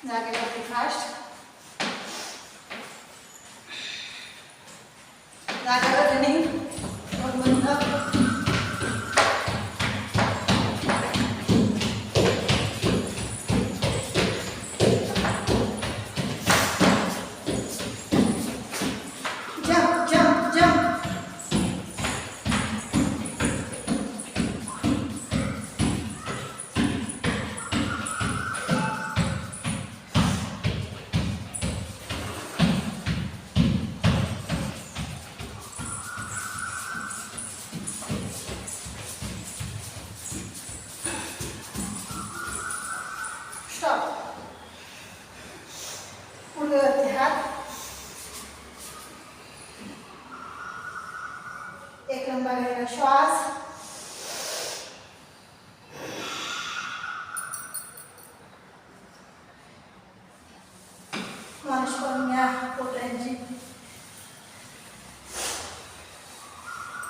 जागेवरती फास्ट जागेवर रनिंग बंद एक लंबा गहरा श्वास मालिश करून घ्या पोटांची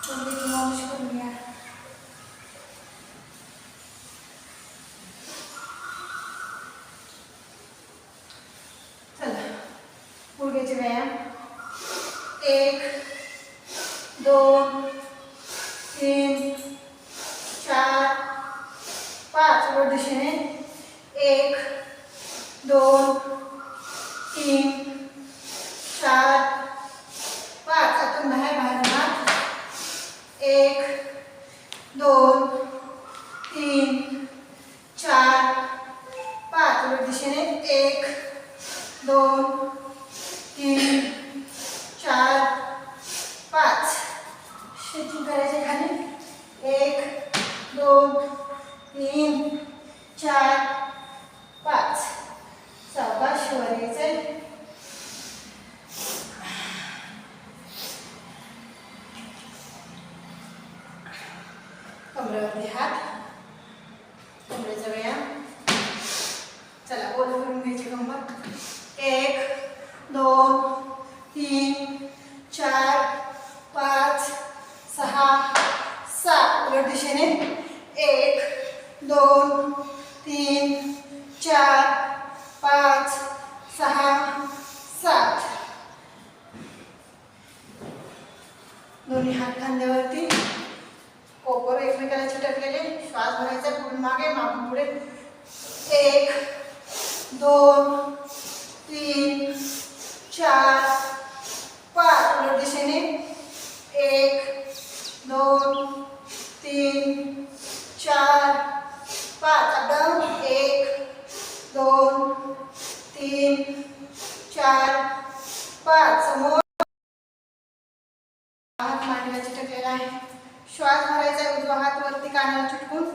मालिश करून घ्या चला गुडघ्याचे व्यायाम 1 2 3 4 5 वर दिशेने 1 2 3 4 5 आतून बाहेर हात 1 2 3 4 5 वर दिशेने 1 2 3 4 5 स्ट्रेचिंग करायचे खाली 1 2 3 4 5 सावकाश वर यायचंय कमरेवरती हात कमरेचा व्यायाम चला गोल करून घ्यायची कंबर 1 2 3 4 5 6 7 उलट दिशेने 1 2 3 4 5 6 7 दोन्ही हात खांद्यावरती कोपर एकमेकाला चिटकलेले श्वास भरायचा पुढे मागे मागून पुढे 1 2 3 4 5 उलट दिशेने 1 2 3 4 5 अपडाऊन 1 2 3 4 5 समोर हात मांडीला चिटकलेला आहे श्वास भरायचा उजवा हात वरती कानाला चिटकून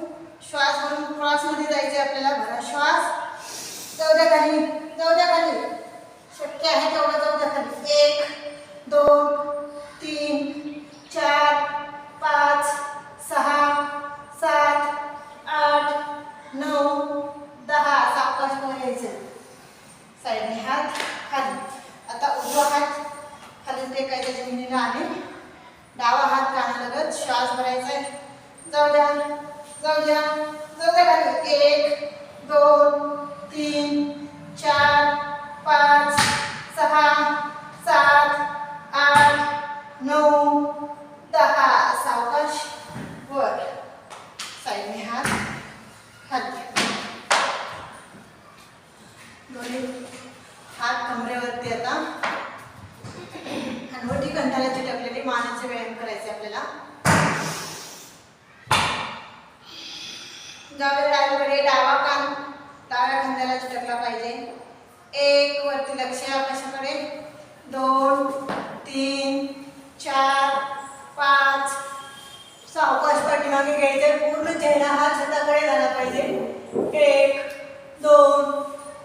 श्वास भरून श्वासमध्ये जायचे आपल्याला भरा श्वास जाऊ द्या खाली शक्य आहे तेवढं जाऊ द्या खाली 1 2 3 4 5 6 7 8 9 10 सावकाश करायचं साईडने हात खाली आता उजवा हात खाली टेकायचा जमिनीला आणि डावा हात कानालगत श्वास भरायचा आहे जाऊ द्या खाली 1 2 3 4 5 6 7 8 9 10 सावकाश वर साईडने हात खाली दोन्ही हात कमरेवरती आता हनवटी कंठाला चिटकलेली मानेचे व्यायाम करायचे आपल्याला डावीकडे डावा कान डाव्या खांद्याला चिटकला पाहिजे 1 वरती लक्ष आकाशाकडे 2 3 4 5 सावकाश पाठीमागे घ्यायचे पूर्ण चेहरा हा छताकडे झाला पाहिजे 1 2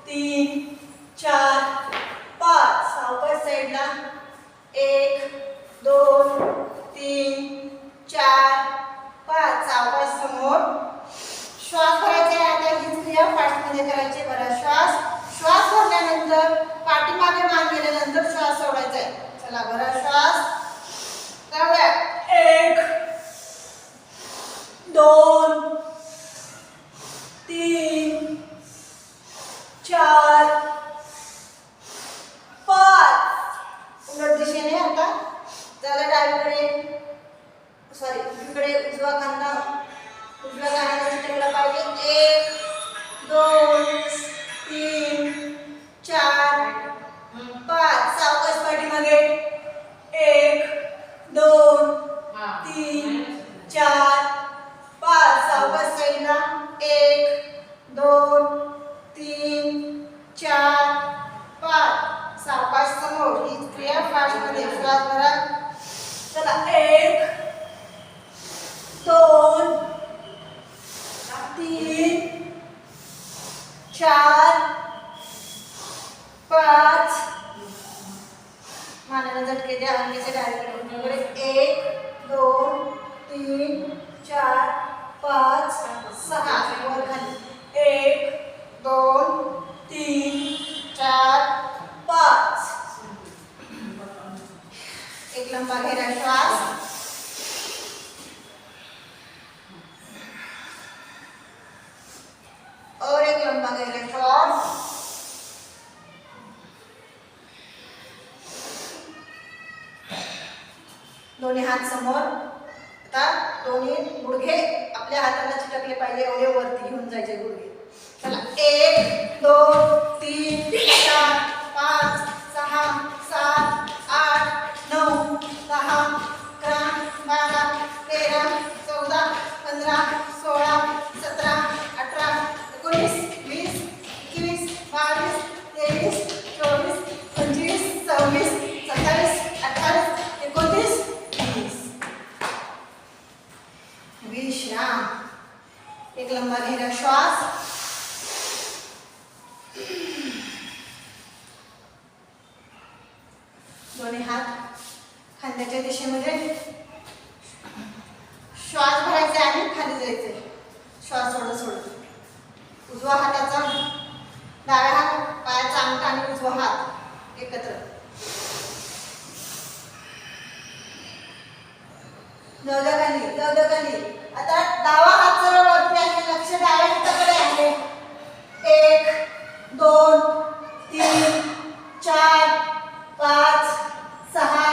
3 4 5 सावकाश साईडला 1 2 3 4 5 सावकाश समोर श्वास भरायचा आहे आता ही क्रिया फास्टमध्ये करायची बरा श्वास भरल्यानंतर पाठीमागे मान गेल्यानंतर श्वास सोडायचा आहे चला बरा श्वास करूया 1 2 3 4 सॉरी उजवीकडे उजवा खांदा उजव्या कानाला चिटकला पाहिजे. 1 2 3 4 5. सावकाश पाठीमागे. 1 2 3 4 5. सावकाश साईडला. 1 2 3 4 5. सावकाश समोर. ही क्रिया फास्ट मध्ये श्वास भरा. चला 1 2 3 4 5. मानेला झटके द्या. अंगीचे डायरेक्ट 1 2 3 4 5 6. वर खाली. 1 2 3 4 5. एक लंबा गहरा श्वास. और एक लंबा गहरा श्वास. दोन्ही हात समोर. आता दोन्ही गुडघे आपल्या हाताला चिटकले पाहिजे एवढे वरती घेऊन जायचे गुडघे. चला 1 2 3 4 5 6 7 8 9 10 11 12 13 14 15 16 17 18 19 20 21 22 23 24 25 26 27 28 29 30. विश्राम. एक लंबा गहरा श्वास. दोन्ही हात खांद्याच्या दिशेमध्ये. श्वास भरायचे आणि खाली जायचे. श्वास सोडत सोडत. उजवा हाताचा डाव्या हात पायाचा अंगठा आणि उजवा हात एकत्र. जाऊ द्या खाली. आता डावा हात सरळ वरती आहे. लक्ष डाव्या हाताकडे आहे. 1 2 3 4 5 6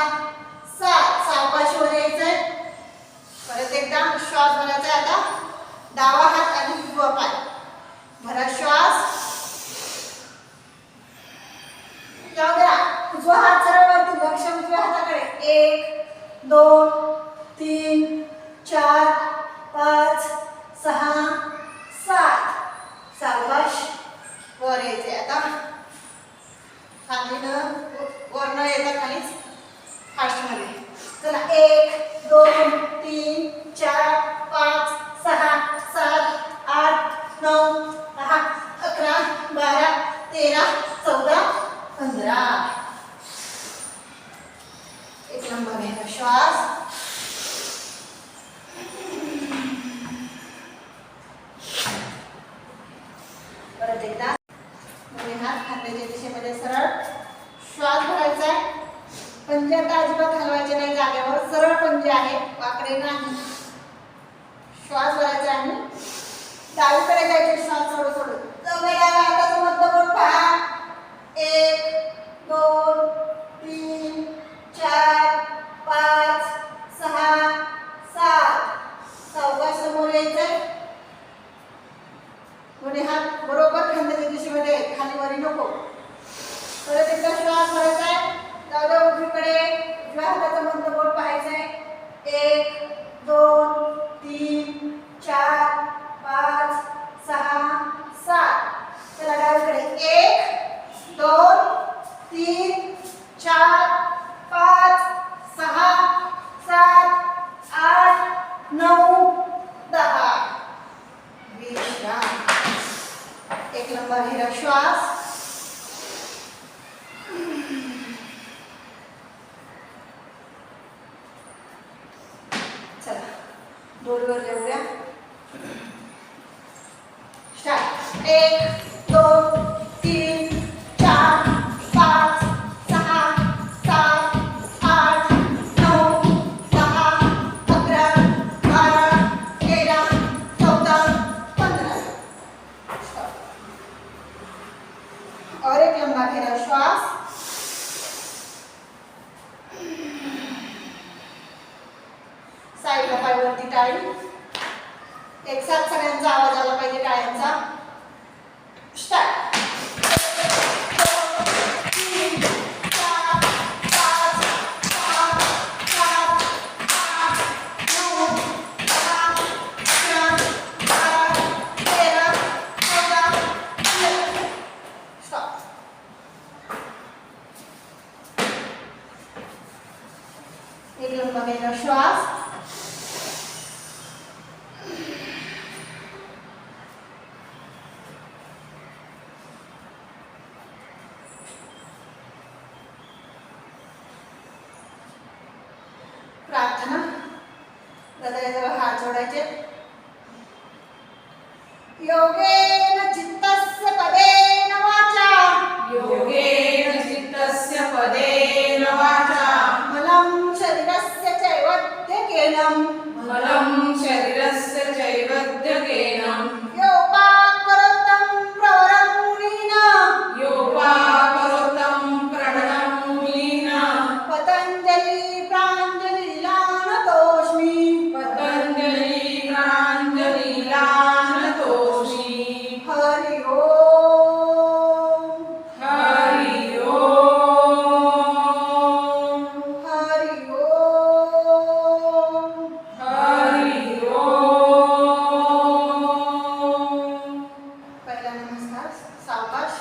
7. सावकाश वर यायचंय. परत एकदा श्वास भरायचा. आता डावा हात आणि उजवा पाय भरा. श्वास. जाऊ द्या. उजवा हात सरळ वरती. लक्ष उजव्या हाताकडे. 1 2 3 4 5 6 7. सावकाश वर यायचे. आता खाली वर न येता खालीच फास्ट मध्ये. चला 1 2 3 4 5 6 7 8 9 10 11 12 13 14 15. एक लंबा गहरा श्वास. परत एकदा दोन्ही हात खांद्याच्या दिशेमध्ये सरळ. श्वास भरायचा आहे. पंजे आता अजिबात हलवायचे नाही जागेवर. सरळ पंजे आहे. वाकडे नाही. श्वास भरायचा आणि डावीकडे जायचे. श्वास सोडत सोडत. डाव्या हाताचं मध्यबोट पहा. 1 2 3 4 5 6 7. सावकाश समोर यायचंय. दोन्ही हात बरोबर खांद्याच्या दिशेमध्ये. खाली वरी नको. परत एकदा श्वास भरायचा आहे. जाऊ द्या उजवीकडे. उजव्या हाताचं मध्यबोट पाहायचंय. 1 2 3 4 5 6 7. चला डावीकडे. 1 2 3 4 5 6 7 8 9 10. विश्राम. एक लंबा गहरा श्वास. चला दोरीवर जाऊया. स्टार्ट. 1 2 3 4 5 6 7 8 9 10 11 12 13 14 15. और एक लंबा गहरा श्वास. साइड पायावरती टाळी. एक साथ सगळ्यांचा आवाज आला पाहिजे टाळ्यांचा. स्टार्ट. एक लंबा घेणं श्वास. प्रार्थना. हृदयाजवळ हात जोडायचे. योगेन चित्तस्य पदेन वाचा. योगेन चित्तस्य पदेन वाचा. मलं शरीरस्य चैवद्यकेनं. मलं शरीरस्य चैवद्यकेनं. योपाकरोतं प्रवरं मुनीना. योपाकरोतं प्रणतं मुनीना. पतञ्जलि प्राञ्जलिलानतोऽस्मि. पतञ्जलि प्राञ्जलिलानतोऽस्मि. हरि ओम. हरि ओम. हरि ओम. हरि ओम. पहिला नमस्कार सावकाश.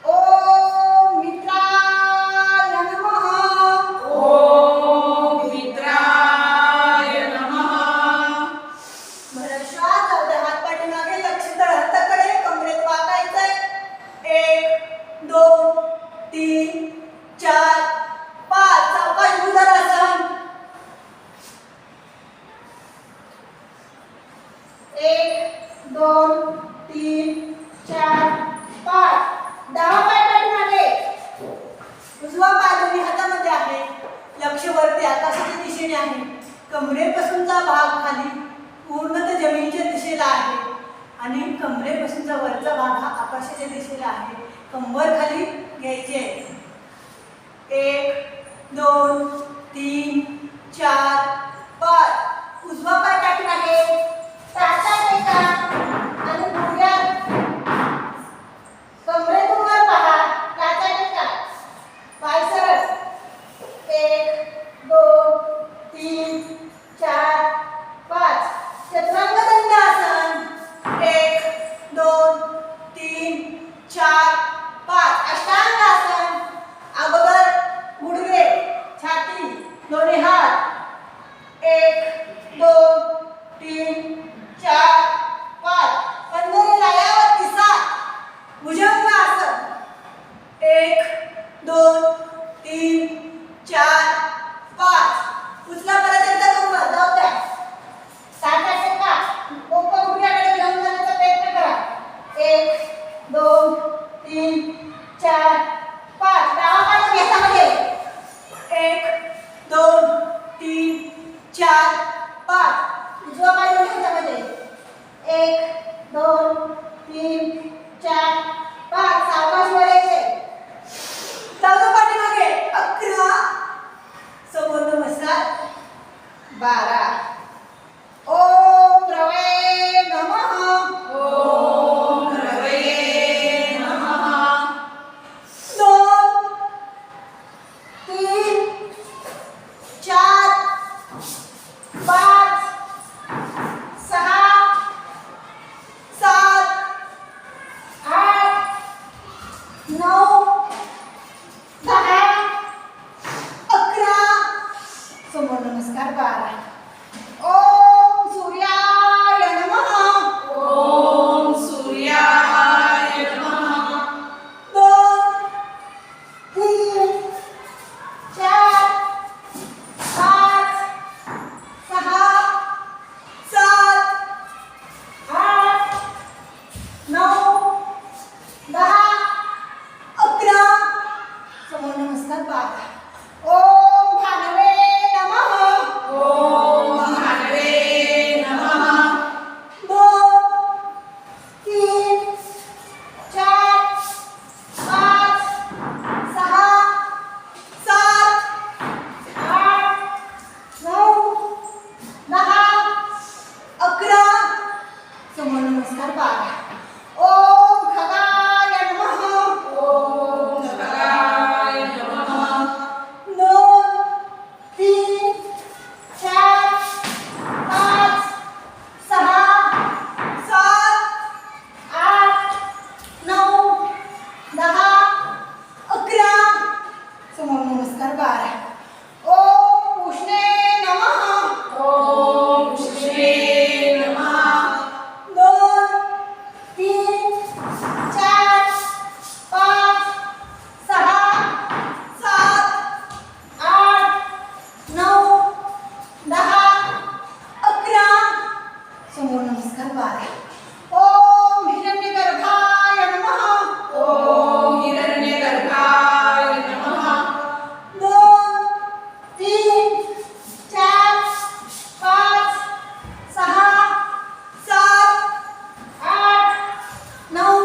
ओम मित्राय नमः. ओम मित्राय नमः. बरं, श्वास जाऊ द्या. हात पाठीमागे, लक्ष तळहाताकडे. कमरेत वाकायचंय. 1 2 3 4 5. सावकाश भुजंगासन. 1 2 3 4 5. डावा पाय पाठीमागे. उजवा पाय दोन्ही हातामध्ये आहे. लक्ष वरती आकाशाच्या दिशेने आहे. कमरेपासूनचा भाग खाली पूर्णतः जमिनीच्या दिशेला आहे आणि कमरेपासूनचा वरचा भाग हा आकाशाच्या दिशेला आहे. कंबर खाली घ्यायची आहे. 1 2 3 4 5. उजवा पाय पाठीमागे. टाचा टेका आणि गुडघ्यात कमरेतून वर पहा. टाचा टेका. पाय सरळ. 1 2 3 4 5. चतुरंग दंडासन. 1 2 3 4 5. अष्टांगासन. अगोदर गुडघे, छाती, दोन्ही हात. 1 2 समोर नमस्कार 12. ओम खगाय नमः. ओम खगाय नमः. 2 3 4 5 6 7 8 9 10 11. समोर नमस्कार 12. ओम उष्णे नमः. ओम उष्णे नमः. 2 3 4 5 6 7 8 9 10 11. समोर नमस्कार 12. ओम हिरण्यगर्भाय नमः. ओम हिरण्यगर्भाय नमः. 2 3 4 5 6 7 8 9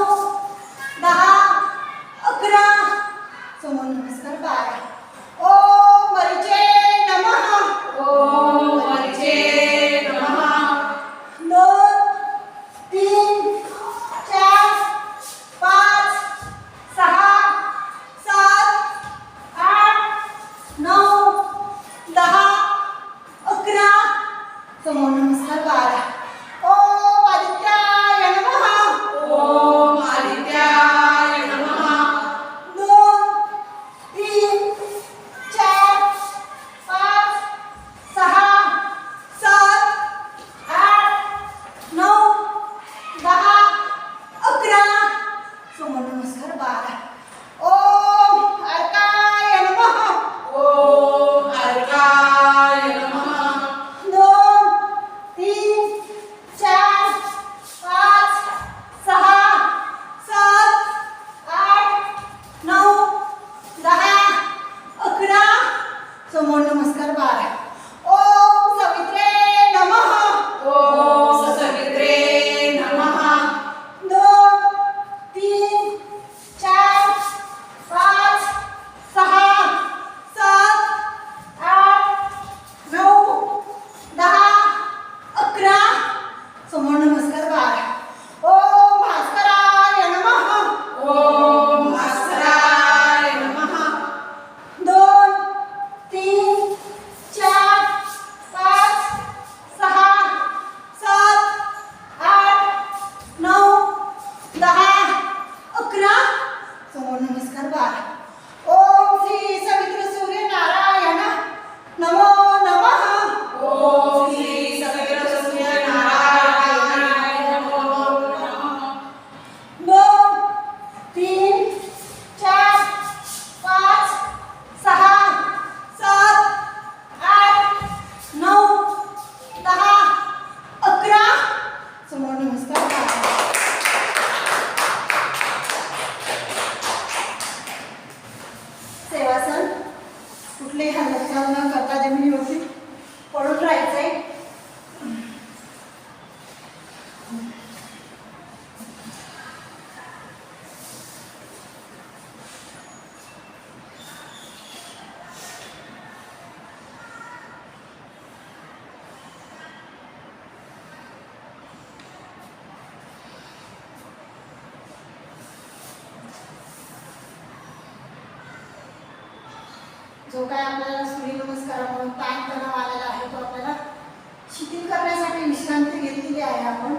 10 11. समोर नमस्कार 12. ओम मरीचे नमः. ओम मरीचे नमः. 2 3 4 5 6 7 8 9 10 11. समोर नमस्कार 12. ओम आदित्याय नमः. ओम आदित्याय नमः. 2 3 4 5 6 7 8 9 10 11. समोर नमस्कार 12. ओम अर्काय नमः. ओम अर्काय नमः. 2 3 4 5 6 7 8 9 10 11. समोर नमस्कार 12. ओम सवित्रे नमः. ओम सवित्रे नमः. 2 3 4 5 6 7 8 9 10 11. समोर नमस्कार 12. ओम भास्कराय नमः. ओम भास्कराय नमः. 2 3 4 5 6 7 8 9 10 11. समोर नमस्कार 12. ओम श्री सवित्र सूर्य नारायण नमो नमः. ओम श्री सवित्र सूर्य नारायणाय नमो नमः. 2 3 4 5 6 7 8 9 10 11. समोर नमस्कार 12. सेवासन कुठलेही हालचाल न करता जमिनीवरती पडून राहायचंय. जो काय आपल्याला सूर्यनमस्कारामुळे ताण तणाव आलेला आहे तो आपल्याला शिथिल करण्यासाठी विश्रांती घेतलेली आहे. आपण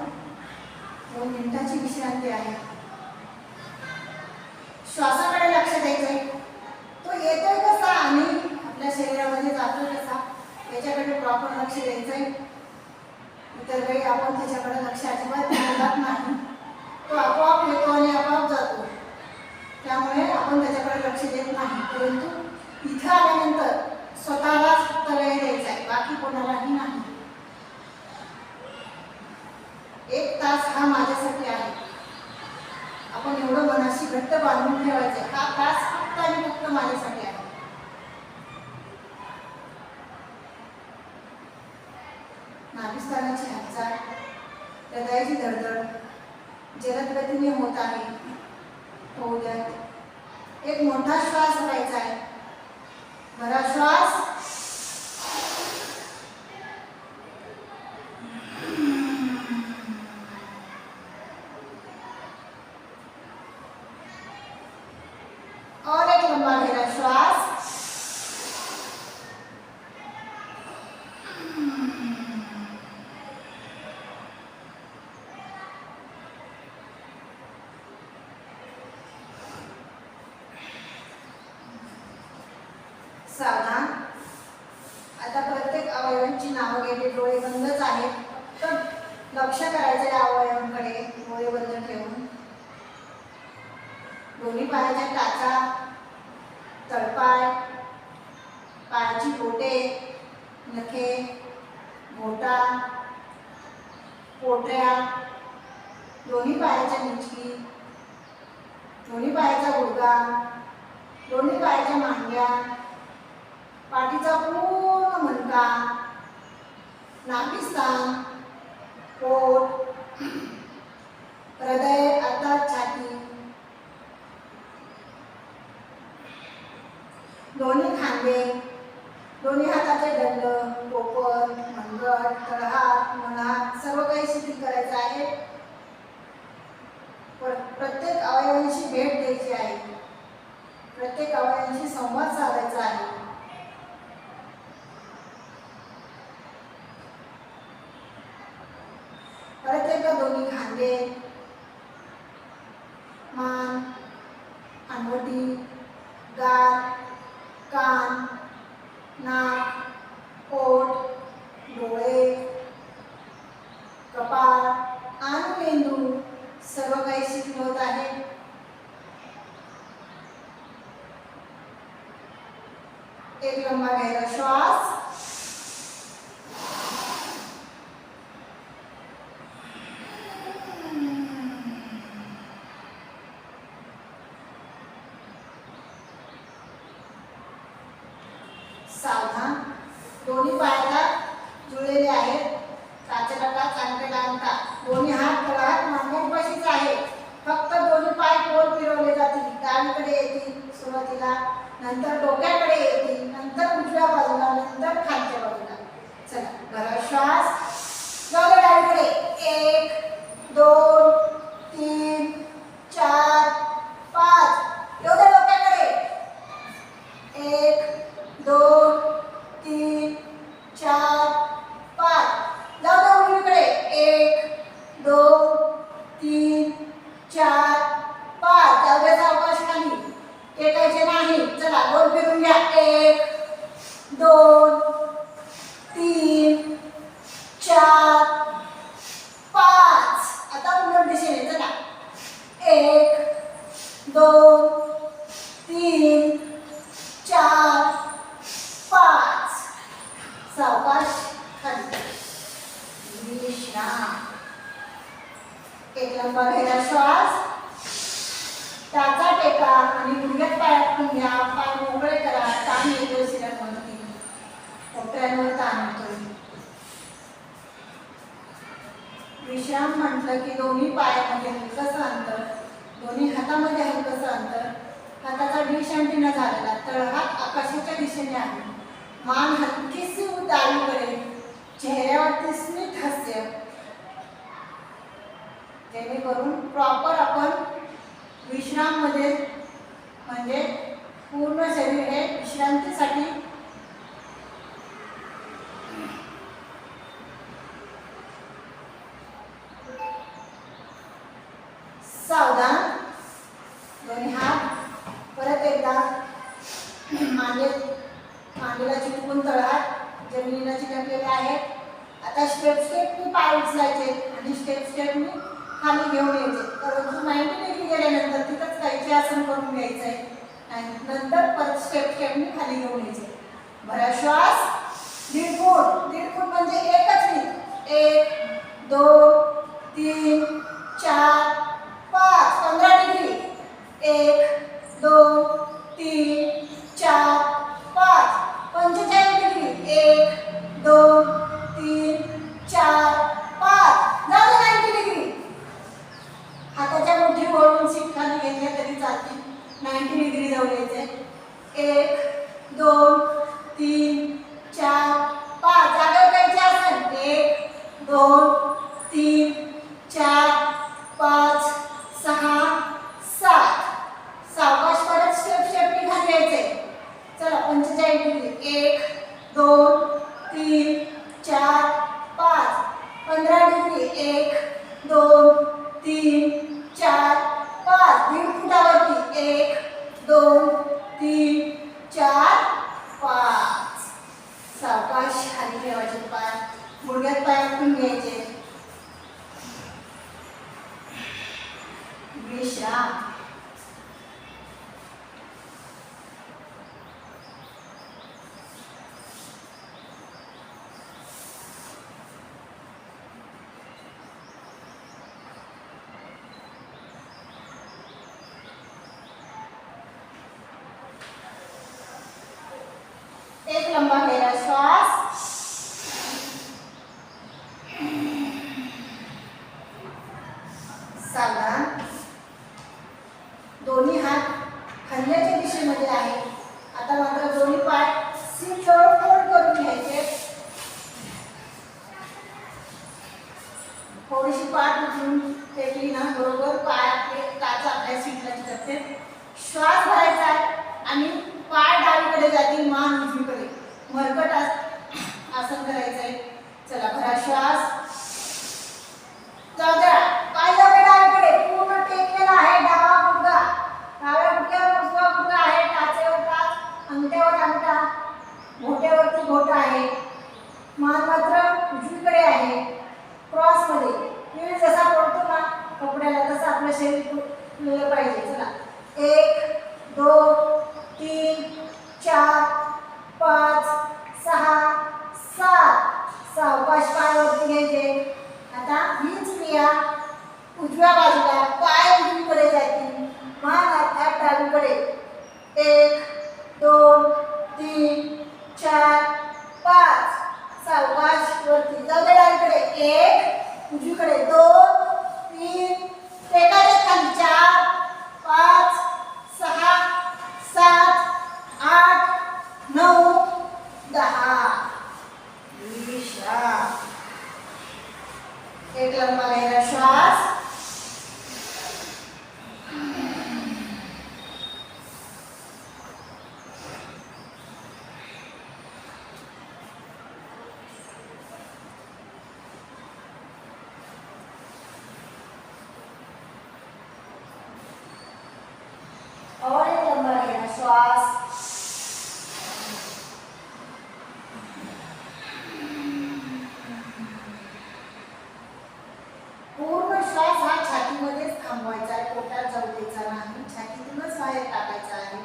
2 मिनिटाची विश्रांती आहे. श्वासाकडे लक्ष द्यायचंय. तो येतोय कसा आणि आपल्या शरीरामध्ये जातोय कसा याच्याकडे प्रॉपर लक्ष द्यायचंय. इतर वेळी आपण त्याच्याकडे लक्ष अजिबात देत नाही. तो आपोआप येतो आणि आपोआप जातो. त्यामुळे आपण त्याच्याकडे लक्ष देत नाही. परंतु इथं आल्यानंतर स्वतःलाच फक्त वेळ द्यायचा आहे, बाकी कोणालाही नाही. 1 तास हा माझ्यासाठी आहे. आपण एवढं मनाशी घट्ट बांधून ठेवायचं. हा तास फक्त आणि फक्त माझ्यासाठी आहे. नाभिस्थानाची हालचाल, हृदयाची धडधड जलद गतीने होत आहे. होऊ द्या. एक मोठा श्वास घ्यायचा आहे. भरा श्वास. सावधान. आता प्रत्येक अवयवांची नावं घ्यायची. डोळे बंदच आहेत. फक्त लक्ष करायचं या अवयवांकडे डोळे बंद ठेवून. दोन्ही पायाच्या टाचा, तळपाय, पायाची बोटे, नखे, बोटा, पोटऱ्या, दोन्ही पायाच्या निचकी, दोन्ही पायाचा गुडघा, दोन्ही पायाच्या मांड्या, पाठीचा पूर्ण मणका, नाभिस्थान, पोट, हृदय अर्थात छाती, दोन्ही खांदे, दोन्ही हाताचे दंड, कोपर, मनगट, तळहात, मणहात सर्व काही शिथिल करायचं आहे. प्रत्येक अवयवांशी भेट द्यायची आहे. प्रत्येक अवयवांशी संवाद साधायचा आहे. परत एकदा दोन्ही खांदे, मान, हनुवटी, गाल, कान, नाक, पोट, डोळे, कपाळ आणि मेंदू सर्व काही शिथिल होत आहे. एक लंबा गहरा श्वास. सावधान. दोन्ही पायाला जुळलेले आहेत. टाचेला टाच अंगठ्याला अंगठा. दोन्ही हात तळहात मांड्यांपाशीच आहे. फक्त दोन्ही पाय गोल फिरवले जातील. डावीकडे येतील सुरुवातीला, नंतर डोक्याकडे येतील, नंतर उजव्या बाजूला, नंतर खालच्या बाजूला. चला भरा श्वास. जाऊ डावीकडे. 1 2 3 4 5. येऊ दे डोक्याकडे. 1 2 3 4 5. जाऊ दे उजवीकडे. 1 2 3 4 5. जाऊ दे सावकाश खाली. टेकायचे नाही. चला गोल फिरून घ्या. 1 2 3 4 5. आता उलट दिशेने. चला 1 2 3 4 5. सावकाश खाली. विश्राम. एक लंबा गहरा श्वास. टाचा टेका आणि गुडघ्यात पाय टाकून घ्या. पाय मोकळे करा. ताण येतो शिरांवरती. पोटऱ्यांवर ताण येतो. विश्राम म्हटलं की दोन्ही पायामध्ये हलकंसं अंतर, दोन्ही हातामध्ये हलकंसं अंतर. हाताचा डिश अँटिना झालेला. तळहात आकाशाच्या दिशेने आहे. मान हलकीशी डावीकडे. चेहऱ्यावरती स्मित हास्य. जेणेकरून प्रॉपर आपण विश्राम मध्ये म्हणजे पूर्ण शरीर हे विश्रांतीसाठी सावधान. दोन्ही हात परत एकदा मांडीला चिटकून तळहात जमिनीला चिटकलेले आहेत. आता स्टेपनी पाय उचलायचे आणि स्टेपनी खाली घेऊन यायचे. परंतु 90 डिग्री गेल्यानंतर तिथंच काहीचे आसन करून घ्यायचं आहे आणि नंतर परत स्टेपनी खाली घेऊन यायचे. भरा श्वास. 1.5 फूट म्हणजे एकच फूट. 1 2 3 4 5. 15 डिग्री. 1 2 3 4 5. 45 डिग्री. 1 2 3 4 5. झालं 90 डिग्री. हाताच्या मुठी वळून सीट खाली घेतल्या तरी चालतील. 90 डिग्री जाऊन यायचे. 1 2 3 4 5. जागेवर जायचे असेल. 1 2 3 4 5 6 7. सावकाश परत स्टेपनी खाली यायचे. चला 45 डिग्री. 1 2 3 4 5. 15 डिग्री. 1 2 3 4 5. 1.5 फुटावरती. 1 2 3 4 5. घ्या श्वास. सावधान. दोन्ही हात खांद्याच्या दिशेमध्ये आहे. आता मात्र दोन्ही पाय सीट जवळ फोल्ड करून घ्यायचे. थोडीशी पाठ उचलून टेकली ना बरोबर पाय आपले टाचा आपल्या सीटला चिकटते. श्वास भरायचा आहे आणि पाय डावीकडे जातील, मान उजवीकडे. मरकट आसन करायचं आहे. चला भरा श्वास. जाऊ द्या. पाय जाऊ द्या डावीकडे. पूर्ण टेकलेला आहे डावा गुडघा. डाव्या गुडघ्यावर उजवा गुडघा आहे. टाचेवर टाच, अंगठ्यावर अंगठा, घोट्यावरती घोटा आहे. मान मात्र उजवीकडे आहे. क्रॉस मध्ये नीळ जसा पडतो ना कपड्याला तसं आपलं शरीर फुललं पाहिजे. चला 1 2 3 4 5 6 7. सावकाश पाय वरती घ्यायचे. आता हीच क्रिया उजव्या बाजूला. पाय उजवीकडे जातील, मान अर्थात डावीकडे. 1 2 3 4 5. सावकाश वरती जाऊ दे डावीकडे. 1 उजवीकडे. 2 3 टेकायचे खाली. 4 5 6 7 8 9 10. विश्राम. एक लंबा गहरा श्वास. और एक लंबा गहरा श्वास. पूर्ण श्वास हा छातीमध्येच थांबवायचा आहे. पोटात जाऊ द्यायचा नाही. छातीतूनच बाहेर टाकायचा आहे.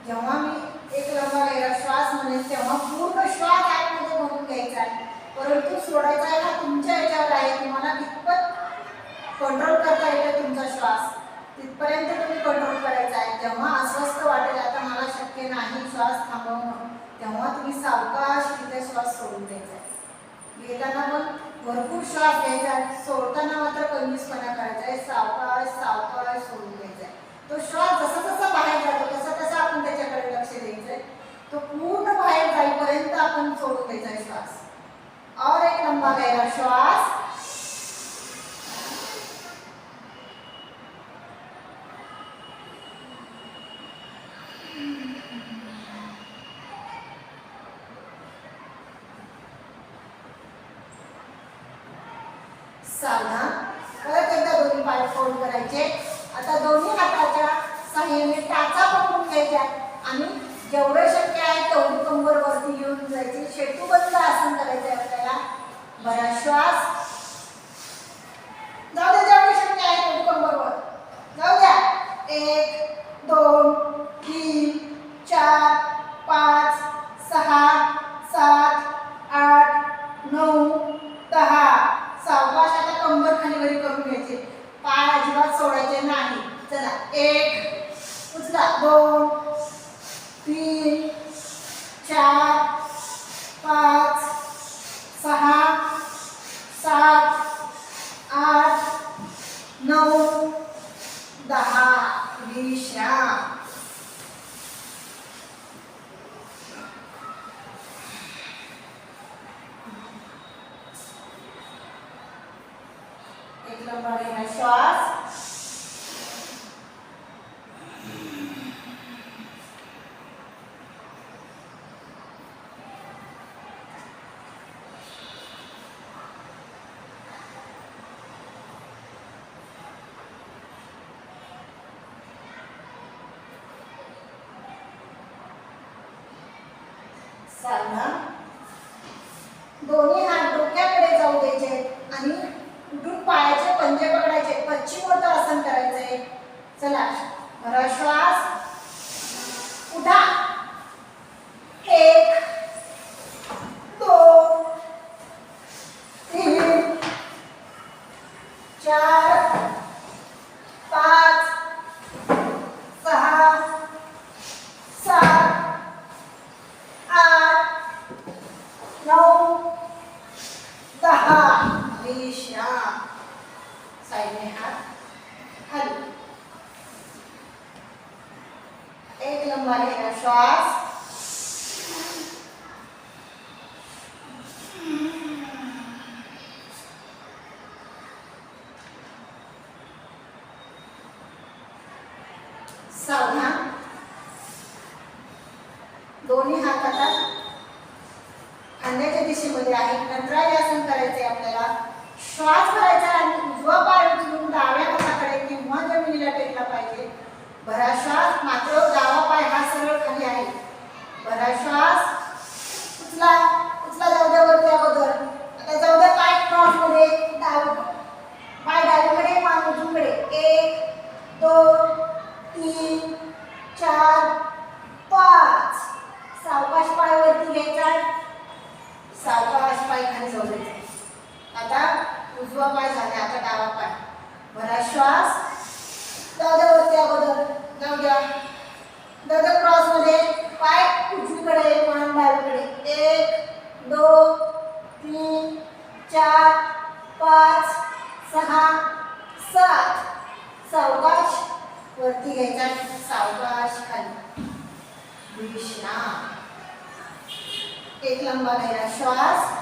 जेव्हा मी एक लंबा गहरा श्वास म्हणेन तेव्हा पूर्ण श्वास आतमध्ये भरून घ्यायचा आहे. परंतु सोडायचा आहे हा तुमच्या याच्यावर आहे. तुम्हाला कितपत कंट्रोल करता येतो तुमचा श्वास तिथपर्यंत तुम्ही कंट्रोल करायचा आहे. जेव्हा अस्वस्थ वाटेल आता मला शक्य नाही श्वास थांबवणं तेव्हा तुम्ही सावकाश तिथे श्वास सोडून द्यायचा आहे. घेताना पण भरपूर श्वास घ्यायचा आहे. सोडताना मात्र कंजूसपणा करायचा आहे. सावकाश सावकाश सोडून घ्यायचा आहे. तो श्वास जसा जसा बाहेर जातो तसा तसा आपण त्याच्याकडे लक्ष द्यायचं आहे. तो पूर्ण बाहेर जाईपर्यंत आपण सोडून द्यायचा आहे श्वास. और एक लंबा गहरा श्वास. सावधान. परत एकदा दोन्ही पाय फोल्ड करायचे. आता दोन्ही हाताच्या साहाय्याने टाचा पकडून घ्यायच्या आणि जेवढे शक्य आहे तेवढी कंबर वरती घेऊन जायची. शेतूबद्ध आसन करायचं आहे आपल्याला. बरा श्वास. जाऊ द्या. जेवढे शक्य आहे तेवढी कंबर वर जाऊ द्या. 1 2 3 4 5 6 7 8 9 10. सावकाश आता कंबर खाली वरी करून घ्यायचे. पाय अजिबात सोडायचे नाही. चला 1 उचला. 2 3 4 5 6 7 8 9 10. विश्राम. एक लंबा गहरा श्वास. सावधान. दोन्ही हात डोक्याकडे जाऊ द्यायचे आणि उठून पायाचे पंजे पकडायचे. पश्चिमोत्तर आसन करायचंय. चला भरा श्वास. उठा. 1 2 3 4 5 6 7 8 दोन्ही हात खाली. एक लंबा घेणं श्वास. सावधान. दोन्ही हात आता खांद्याच्या दिशेमध्ये आहे. नंतरासन करायचे आपल्याला. श्वास भरायचा आणि उजवा पाय उचलून डाव्या हाताकडे किंवा जमिनीला टेकला पाहिजे. भरा श्वास. मात्र डावा पाय हा सरळ खाली आहे. भरा श्वास. उचला उचला. जाऊ द्या वरती अगोदर. आता जाऊ द्या पाय क्रॉस मध्ये. पाय डावीकडे मान उजवीकडे. 1 2 3 4 5. सावकाश पाय वरती घ्यायचा. सावकाश पाय खाली जाऊ द्यायचा. आता उजवा पाय झाला. आता डावा पाय. भरा श्वास. जाऊ द्या वरती अगोदर. जाऊ द्या. जाऊ द्या क्रॉस मध्ये. पाय उजवीकडे मान डावीकडे. 1 2 3 4 5 6 7. सावकाश वरती घ्यायचा. सावकाश खाली. विश्राम. एक लंबा गहरा श्वास.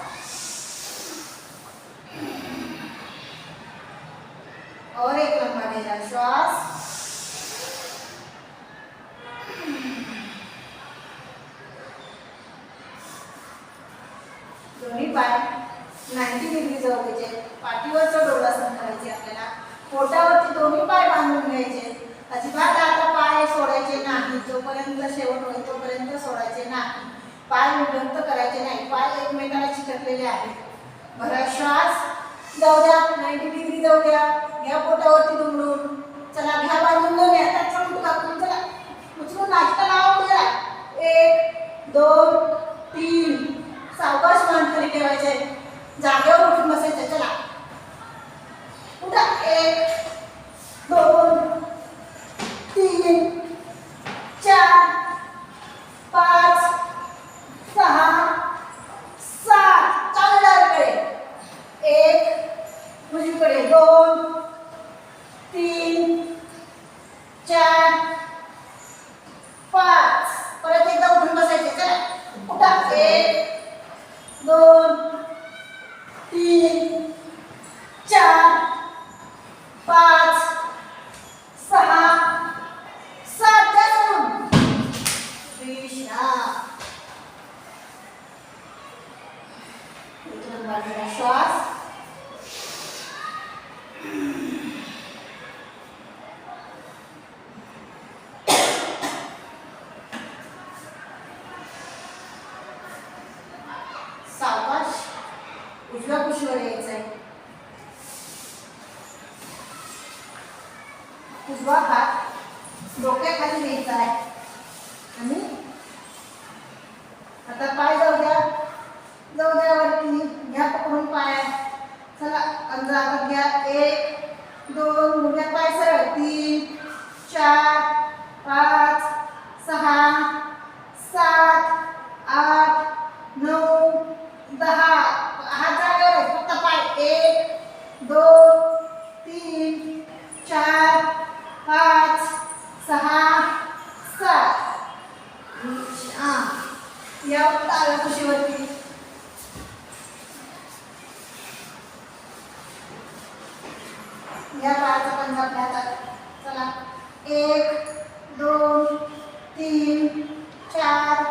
और एक लंबा गहरा श्वास. दोन्ही पाय 90 डिग्री जाऊ द्यायचे. पाठीवरचं डोलासन करायचे आपल्याला. पोटावरती दोन्ही पाय बांधून घ्यायचे. अजिबात आता पाय सोडायचे नाही. जोपर्यंत शेवट होईल तोपर्यंत सोडायचे नाही. पाय विभक्त करायचे नाही. पाय एकमेकाला चिकटलेले आहेत. भरा श्वास. जाऊ द्या 90 डिग्री जाऊ द्या. घ्या पोटावरती दुमडून. चला घ्या बांधून घ्या. हातात चढून टाकून चला उचलून नाश्ता लावा उद्या. 1 2 3. सावकाश मान खाली ठेवायचे. जागेवर उठून बसायचं. चला उठा. 1 2 3 4 5 6 7. चालू डावीकडे. 1 उजवीकडे. 2 3 4 5. परत एकदा उठून बसायचे. चला उठा. 1 2 3 4 5 6 7. जास्त विश्राम. इथून बाजूला श्वास. सावकाश उजव्या कुशीवर यायचं आहे. उजवा हात डोक्याखाली घ्यायचा आहे. आणि आता पाय जाऊ द्या. जाऊ द्या वरती. घ्या पकडून पाय. चला अंदाज घ्या. 1 2. उभ्या पाय सरळ. 3 4 5 6 7 8 9 10. हात जागेवर आहे. फक्त पाय. 1 2 3 4 5 6 7. या डाव्या कुशीवरती. या पायाचा पंजा आपल्या हातात. चला 1 2 3 4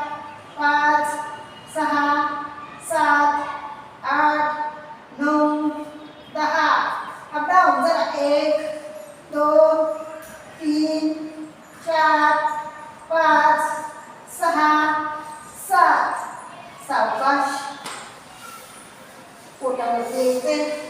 5 6 7 8 9 10. Up down. चला 1 2 3 4 5 6 7. सावकाश पोटावरती यायचे.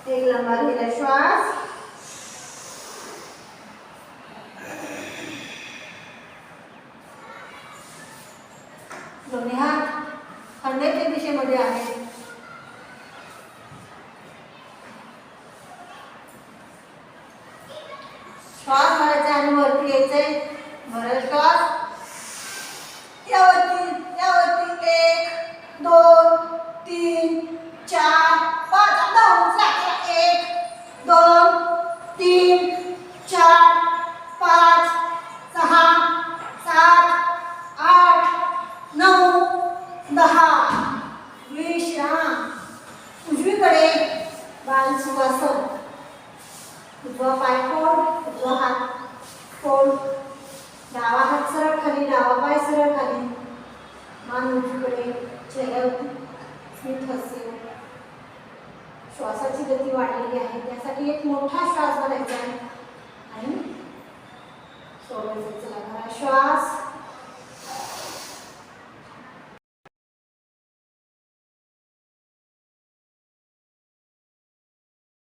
एक लंबा घेतला श्वास. दोन्ही हात खांद्याच्या दिशेमध्ये आहेत. श्वास भरायचा आणि वरती यायचंय. भरल श्वास. यावरती 1 2 3 4 5 आता उचला. 1 2 3 4 5 6 7 8 9 10. विश्राम. उजवीकडे बालसुवासन. उजवा पाय फोड, उजवा हात फोड, डावा हात सरळ खाली, डावा पाय सरळ खाली, मान उजवीकडे, चेहऱ्यावरती स्मित हास्य. श्वासाची गती वाढलेली आहे त्यासाठी एक मोठा श्वास भरायचा आहे आणि सोडायचा.